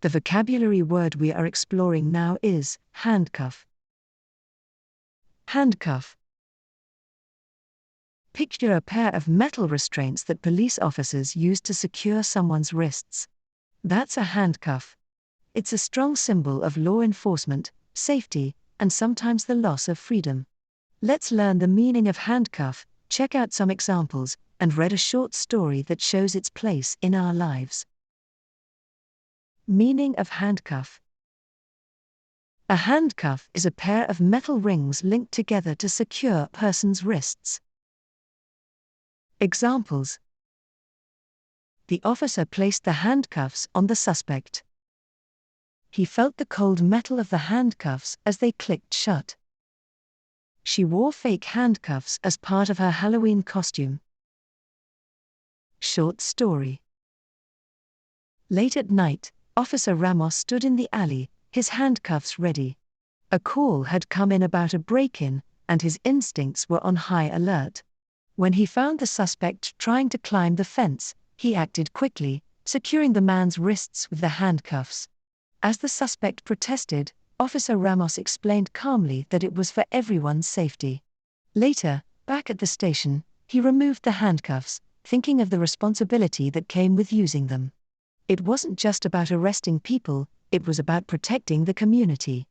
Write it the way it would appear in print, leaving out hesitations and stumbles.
The vocabulary word we are exploring now is handcuff. Handcuff. Picture a pair of metal restraints that police officers use to secure someone's wrists. That's a handcuff. It's a strong symbol of law enforcement, safety, and sometimes the loss of freedom. Let's learn the meaning of handcuff, check out some examples, and read a short story that shows its place in our lives. Meaning of handcuff. A handcuff is a pair of metal rings linked together to secure a person's wrists. Examples. The officer placed the handcuffs on the suspect. He felt the cold metal of the handcuffs as they clicked shut. She wore fake handcuffs as part of her Halloween costume. Short story. Late at night, Officer Ramos stood in the alley, his handcuffs ready. A call had come in about a break-in, and his instincts were on high alert. When he found the suspect trying to climb the fence, he acted quickly, securing the man's wrists with the handcuffs. As the suspect protested, Officer Ramos explained calmly that it was for everyone's safety. Later, back at the station, he removed the handcuffs, thinking of the responsibility that came with using them. It wasn't just about arresting people, it was about protecting the community.